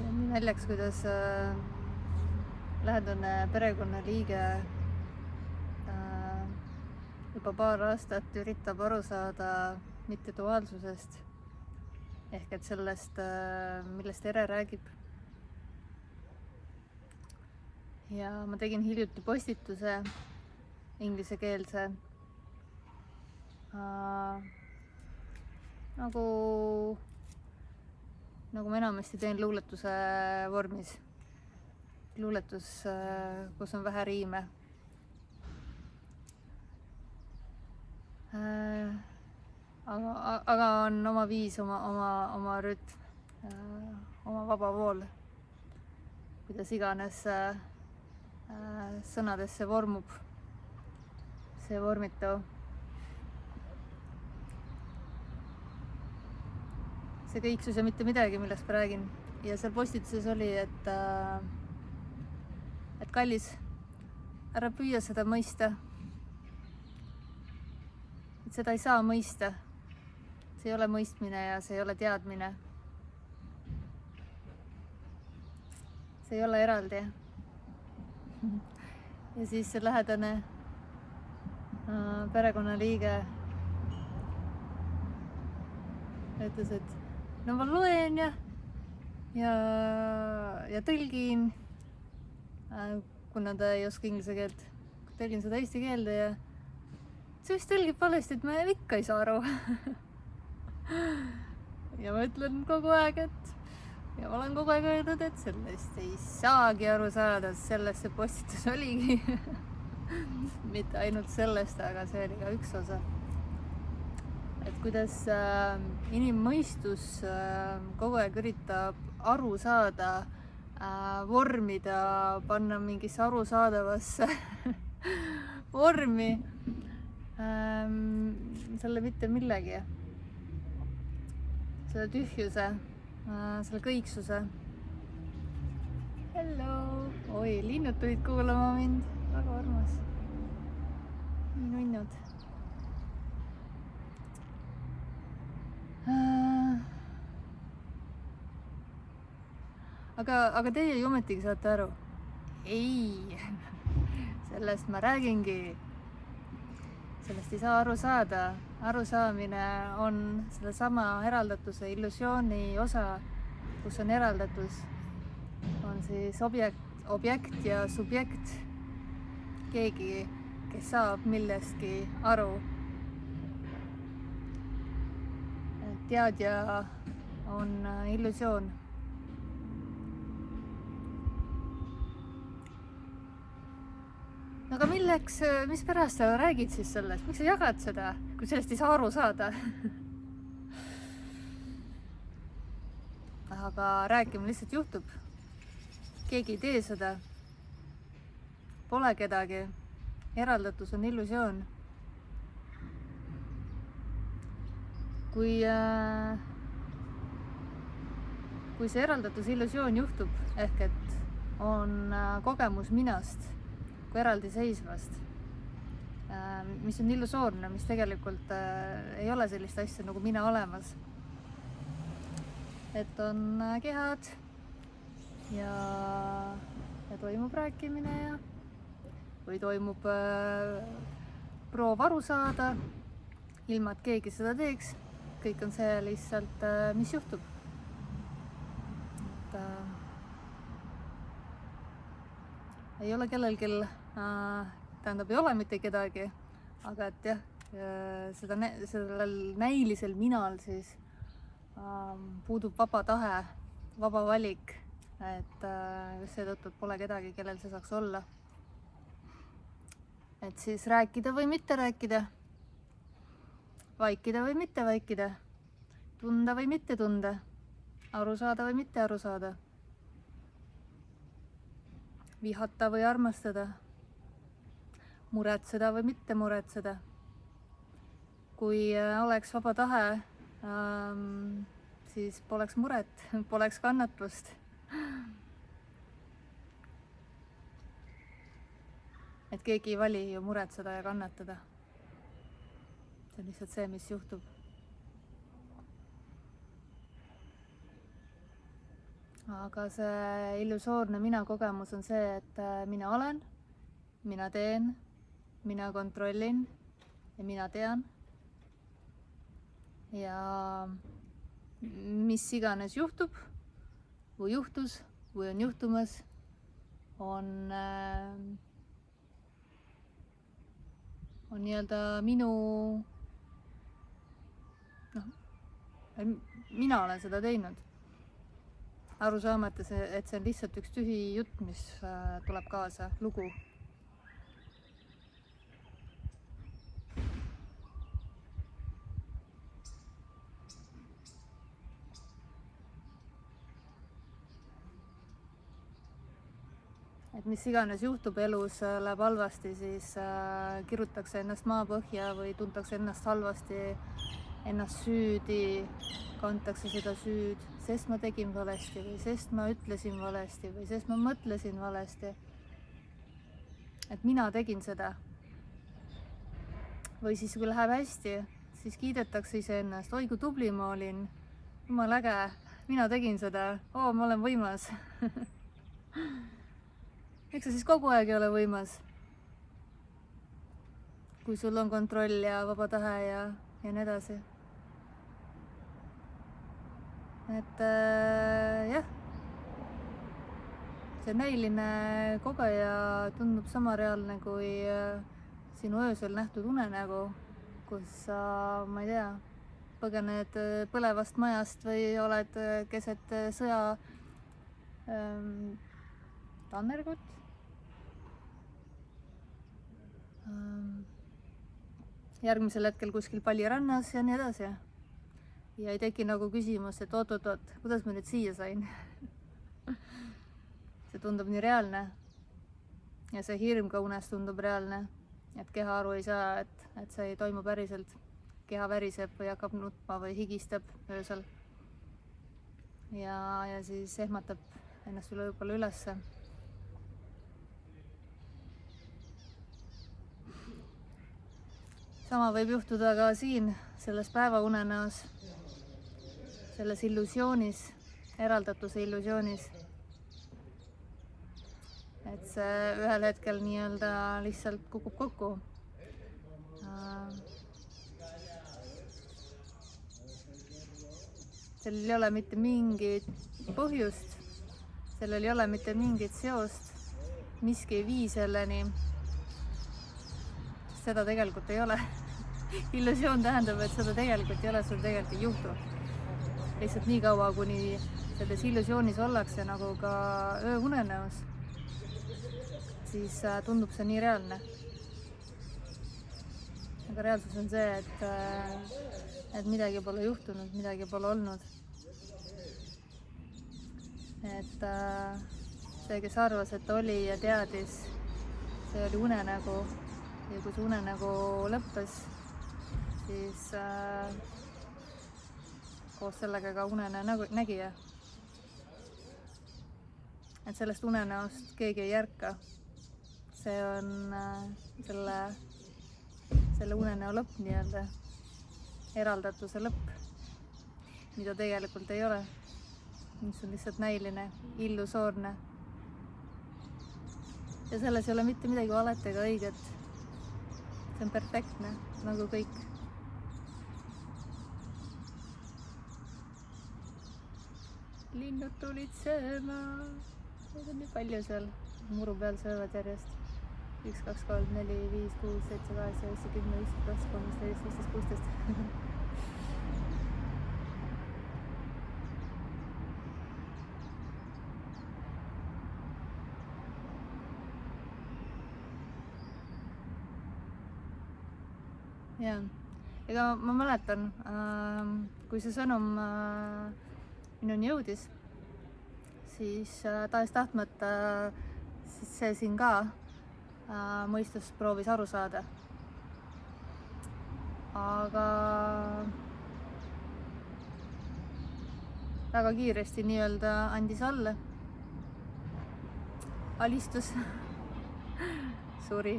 nii naljaks, kuidas lähedane perekonnaliige juba paar aastat üritab aru saada mitteduaalsusest ehk et sellest, millest Ere räägib. Ja ma tegin hiljuti postituse inglisekeelse nagu ma enamasti teen luuletuse vormis. Luuletus, kus on vähe riime. Aga on oma viis, oma rütm, oma vaba vool, kuidas iganes sõnadesse vormub see vormitu. See kõiksus ja mitte midagi, millest ma räägin. Ja seal postituses oli, et kallis, ära püüa seda mõista. Et seda ei saa mõista. See ei ole mõistmine ja see ei ole teadmine. See ei ole eraldi. Ja siis see lähedane perekonnaliige ütles, et no ma loen ja tõlgin, kuna ta ei oska inglise keelt. Tõlgin seda eesti keelde ja see vist tõlgib valesti, et ma ikka ei saa aru. Ja ma ütlen kogu aeg, ja ma olen kogu aeg öelnud, et sellest ei saagi aru saada, sellest see postitus oligi. Mitte ainult sellest, aga see oli ka üks osa. Et kuidas inimmõistus kogu aeg üritab aru saada, vormida, panna mingisse arusaadavasse vormi selle mitte millegi. Selle tühjuse, selle kõiksuse. Hello! Oi, linnud tulid kuulama mind. Väga armas. Nii nunnud. Aga teie ju ometigi saate aru. Ei, sellest ma räägingi. Sellest ei saa aru saada. Arusaamine on sellesama eraldatuse illusiooni osa, kus on eraldatus. On siis objekt ja subjekt. Keegi, kes saab millestki aru. Teadja on illusioon. Aga milleks, mis pärast sa räägid siis sellest? Miks sa jagad seda, kui sellest ei saa aru saada? Aga rääkimine lihtsalt juhtub. Keegi ei tee seda. Pole kedagi. Eraldatus on illusioon. Kui see eraldatus illusioon juhtub, ehk et on kogemus minast kui eraldiseisvast, mis on illusoorne, mis tegelikult ei ole sellist asja nagu mina olemas. Et on kehad ja toimub rääkimine või toimub proov aru saada, ilma et keegi seda teeks. Kõik on see lihtsalt, mis juhtub. Ei ole kellelgi, tähendab, ei ole mitte kedagi, aga et jah, sellel näilisel minal siis puudub vaba tahe, vaba valik, et seetõttu pole kedagi, kellel see saaks olla. Et siis rääkida või mitte rääkida. Vaikida või mitte vaikida, tunda või mitte tunda, aru saada või mitte aru saada, vihata või armastada, muretseda või mitte muretseda. Kui oleks vaba tahe, siis poleks muret, poleks kannatust. Et keegi ei vali ju muretseda ja kannatada. See on lihtsalt see, mis juhtub. aga see illusoorne mina kogemus on see, et mina olen, mina teen, mina kontrollin ja mina tean. Ja mis iganes juhtub või juhtus või on juhtumas, on nii-öelda minu, mina olen seda teinud. Aru saamata, et see on lihtsalt üks tühi jutt, mis tuleb kaasa, lugu. Et mis iganes juhtub elus, läheb halvasti, siis kirutakse ennast maapõhja või tuntakse ennast halvasti, ennast süüdi, kantakse seda süüd, sest ma tegin valesti või sest ma ütlesin valesti või sest ma mõtlesin valesti. Et mina tegin seda. Või siis kui läheb hästi, siis kiidetakse iseennast, oi kui tubli ma olin, jumal äge, mina tegin seda, ma olen võimas. Eks sa siis kogu aeg ei ole võimas, kui sul on kontroll ja vaba tahe ja nii edasi. Et jah, see näiline kogeja tundub sama reaalne kui sinu öösel nähtud unenägu, kus sa, ma ei tea, põgened põlevast majast või oled keset sõja tannergut. Järgmisel hetkel kuskil pallirannas ja nii edasi. Ja ei teki nagu küsimus, et oot, kuidas ma nüüd siia sain? See tundub nii reaalne. Ja see hirm ka unes tundub reaalne. Et keha aru ei saa, et see ei toimu päriselt. Keha väriseb või hakkab nutma või higistab öösel. Ja siis ehmatab ennast võib-olla ülesse. Sama võib juhtuda ka siin, selles päevaunenäos, selles illusioonis, eraldatuse illusioonis. Et see ühel hetkel nii-öelda lihtsalt kukub kokku. Sellel ei ole mitte mingit põhjust, sellel ei ole mitte mingit seost, miski ei vii selleni. Seda tegelikult ei ole. Illusioon tähendab, et seda tegelikult ei ole, sul tegelikult ei juhtu. Lihtsalt nii kaua, kuni selles illusioonis ollakse nagu ka ööunenäos, siis tundub see nii reaalne. Aga reaalsus on see, et midagi pole juhtunud, midagi pole olnud. Et see, kes arvas, et oli ja teadis, see oli unenägu. Ja kui see unenägu lõppes, siis koos sellega ka unenägija. Et sellest unenäost keegi ei ärka. See on selle unenäo lõpp nii-öelda, eraldatuse lõpp, mida tegelikult ei ole, mis on lihtsalt näiline, illusoorne. Ja selles ei ole mitte midagi valet ega õiget. See on perfektne, nagu kõik. Linnud tulid sööma. Neid on nii palju seal. Muru peal söövad järjest. 1, 2, 3, 4, 5, 6, 7, 8, 9, 10, 11, 12, 13, 14, 15, 16. Jaa, ega ma mäletan, kui see sõnum minuni jõudis, siis tahes-tahtmata siis see siin ka mõistus proovis aru saada. Aga väga kiiresti nii-öelda andis alla. Alistus. Suri.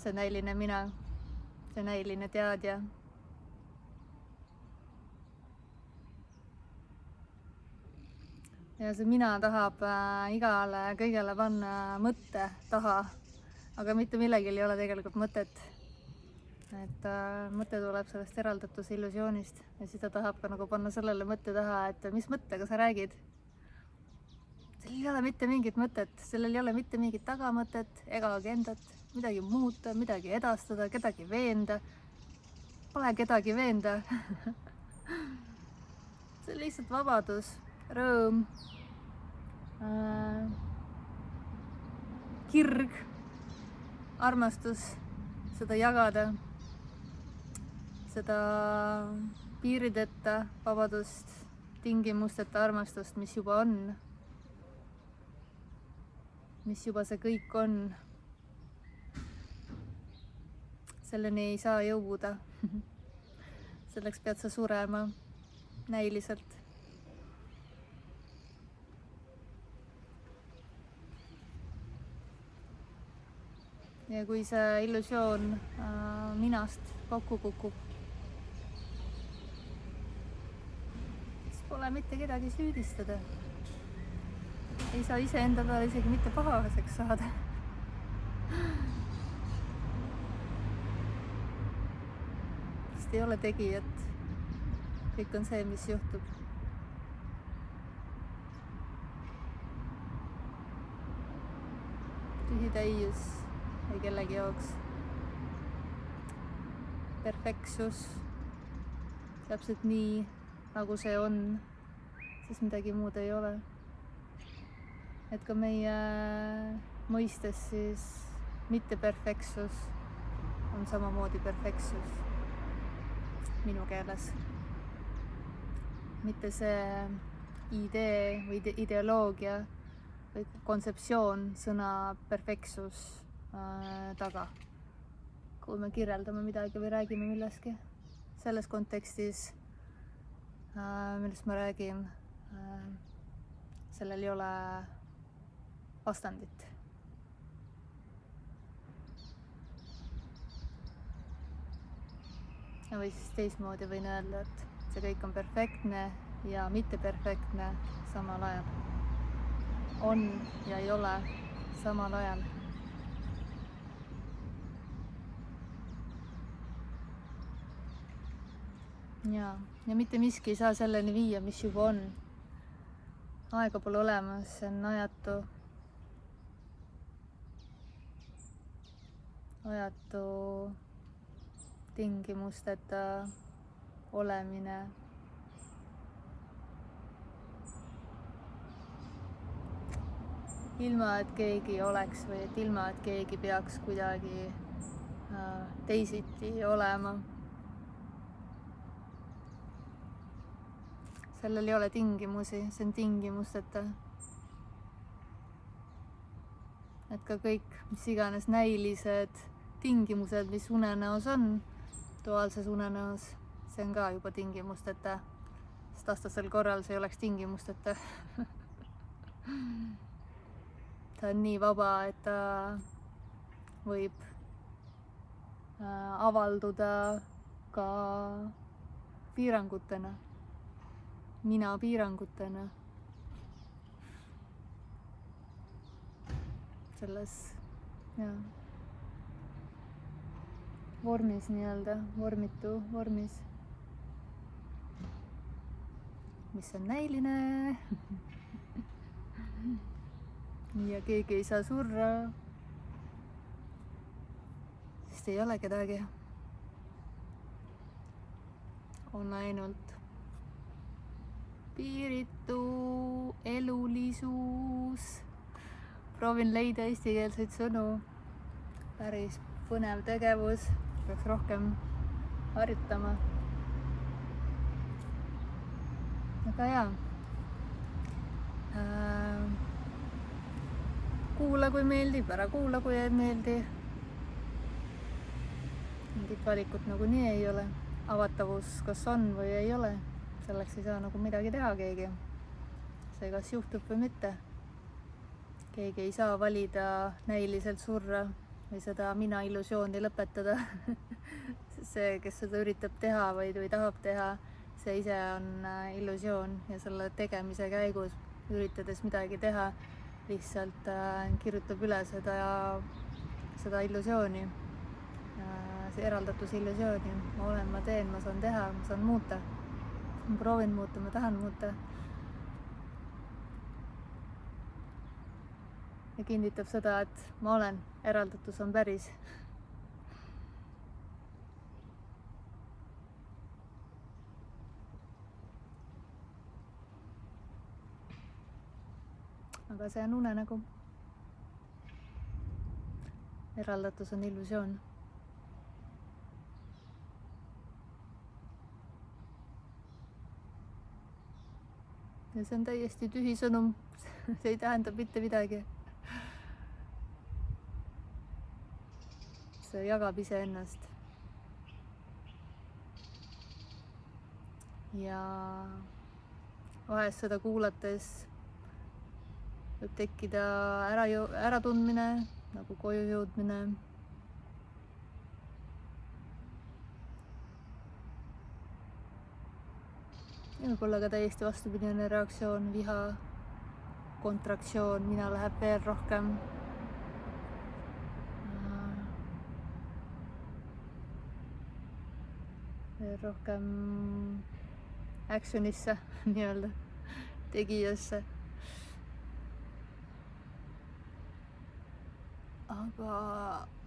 See näiline mina, see näiline teadja. ja see mina tahab igale kõigele panna mõtte taha, aga mitte millegil ei ole tegelikult mõtet. Et mõte tuleb sellest eraldatuse illusioonist ja siis ta tahab ka nagu panna sellele mõtte taha, et mis mõttega sa räägid. Sellel ei ole mitte mingit mõtet, sellel ei ole mitte mingit tagamõtet ega agendat, midagi muuta, midagi edastada, kedagi veenda. Pole kedagi veenda. See on lihtsalt vabadus, rõõm, kirg, armastus, seda jagada, seda piirideta vabadust, tingimusteta armastust, mis juba on, mis juba see kõik on. Selleni ei saa jõuda. Selleks pead sa surema näiliselt. Ja kui see illusioon minast kokku kukub, siis pole mitte kedagi süüdistada. Ei saa iseenda peale isegi mitte pahaseks saada. Sest ei ole tegijat. Kõik on see, mis juhtub. Tühi täius ei kellegi jaoks. Perfektsus. Täpselt nii, nagu see on, sest midagi muud ei ole. Et ka meie mõistes siis mitteperfektsus on samamoodi perfektsus minu keeles. Mitte see idee või ideoloogia või kontseptsioon sõna perfektsus taga. Kui me kirjeldame midagi või räägime millestki selles kontekstis, millest ma räägin, sellel ei ole vastandit. Või siis teismoodi võin öelda, et see kõik on perfektne ja mitteperfektne samal ajal. On ja ei ole samal ajal. Ja mitte miski ei saa selleni viia, mis juba on. Aega pole olemas, see on ajatu. Ajatu tingimusteta olemine. Ilma, et keegi oleks või et ilma, et keegi peaks kuidagi teisiti olema. Sellel ei ole tingimusi, see on tingimusteta. Et ka kõik, mis iganes näilised tingimused, mis unenäos on, duaalses unenäos, see on ka juba tingimusteta, sest vastasel korral see ei oleks tingimusteta. Ta on nii vaba, et ta võib avalduda ka piirangutena, mina piirangutena. Selles, jah. Vormis nii-öelda, vormitu vormis, mis on näiline. Ja keegi ei saa surra, sest ei ole kedagi. On ainult piiritu elulisus. Proovin leida eestikeelseid sõnu. Päris põnev tegevus. Peaks rohkem harjutama. Aga jaa. Kuula, kui meeldib, ära kuula, kui ei meeldi. Mingit valikut nagu nii ei ole. Avatavus kas on või ei ole. Selleks ei saa nagu midagi teha keegi. See kas juhtub või mitte. Keegi ei saa valida näiliselt surra või seda mina illusiooni lõpetada. See, kes seda üritab teha või tahab teha, see ise on illusioon ja selle tegemise käigus üritades midagi teha, lihtsalt kirjutab üle seda illusiooni, see eraldatuse illusiooni. Ma olen, ma teen, ma saan teha, ma saan muuta. Ma proovin muuta, ma tahan muuta. Ja kinnitab seda, et ma olen, eraldatus on päris. Aga see on unenägu. Eraldatus on illusioon. Ja see on täiesti tühi sõnum. See ei tähenda mitte midagi. See jagab iseennast. Ja vahest seda kuulates võib tekkida äratundmine, nagu koju jõudmine. Ja võib-olla ka täiesti vastupidine reaktsioon, viha, kontraktsioon, mina läheb veel rohkem. Veel rohkem actionisse, nii-öelda, tegijasse.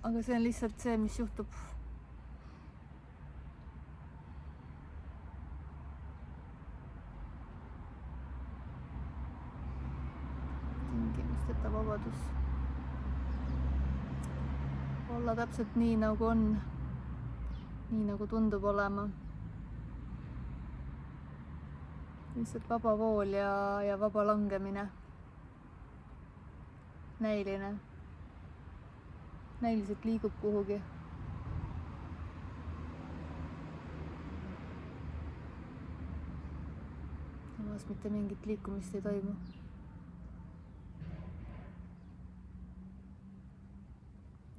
Aga see on lihtsalt see, mis juhtub. Tingimusteta vabadus. Olla täpselt nii, nagu on. Nii, nagu tundub olema. Lihtsalt vaba vool ja vaba langemine. Näiline. Näiliselt liigub kuhugi. Samas mitte mingit liikumist ei toimu.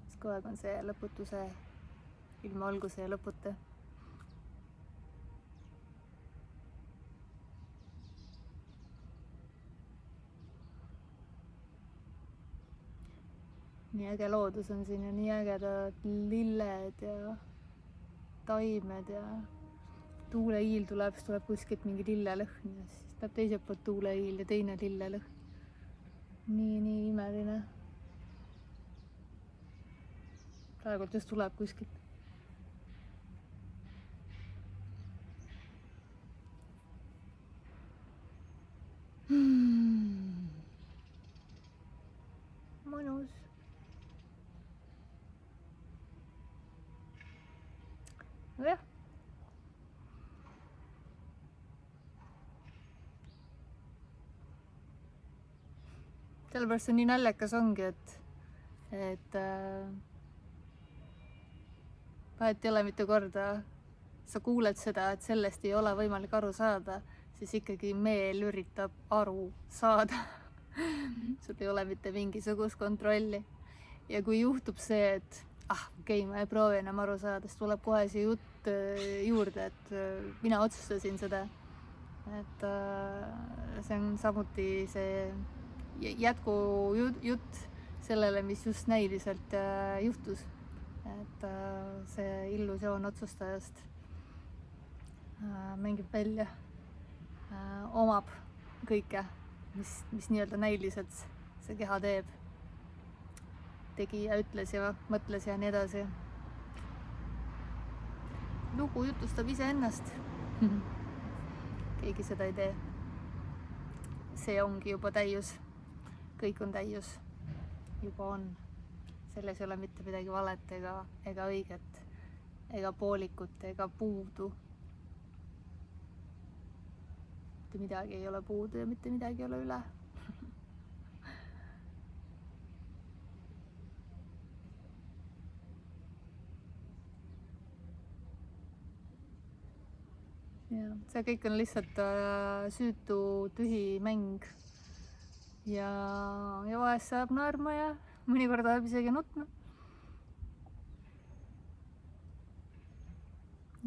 Siis kogu aeg on see lõputuse ilma alguse ja lõputa. Nii äge loodus on siin ja nii ägedad lilled ja taimed ja tuuleiil tuleb, siis tuleb kuskilt mingi lillelõhn ja siis tuleb teiselt poolt tuuleiil ja teine lillelõhn. Nii imeline. Praegult just tuleb kuskilt. Mõnus. Nojah. Sellepärast see nii naljakas ongi, et vahet ei ole mitu korda sa kuuled seda, et sellest ei ole võimalik aru saada, siis ikkagi meel üritab aru saada. Sul ei ole mitte mingisugust kontrolli. Ja kui juhtub see, et okei, ma ei proovi enam aru saada, siis tuleb kohe see jutt juurde, et mina otsustasin seda. Et see on samuti see jätkujutt sellele, mis just näiliselt juhtus. Et see illusioon otsustajast mängib välja, omab kõike, mis nii-öelda näiliselt see keha teeb. Tegi ja ütles ja mõtles ja nii edasi. Lugu jutustab iseennast. Keegi seda ei tee. See ongi juba täius. Kõik on täius. Juba on. Selles ei ole mitte midagi valet ega õiget, ega poolikut, ega puudu. Mitte midagi ei ole puudu ja mitte midagi ei ole üle. Ja, see kõik on lihtsalt süütu tühi mäng ja vahest saab naerma ja mõnikord ajab isegi nutma.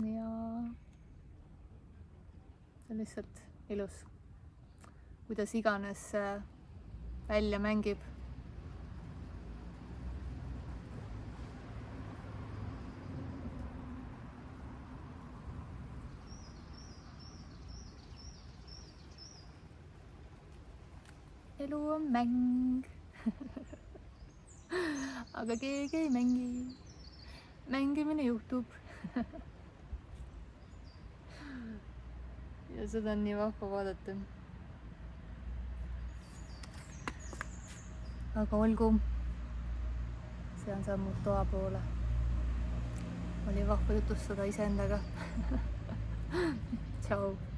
Ja see on lihtsalt ilus. kuidas iganes see välja mängib. elu on mäng aga keegi ei mängi. Mängimine juhtub ja seda on nii vahva vaadata. aga olgu, see on sammud toa poole. Oli vahva jutustada iseendaga. Tšau.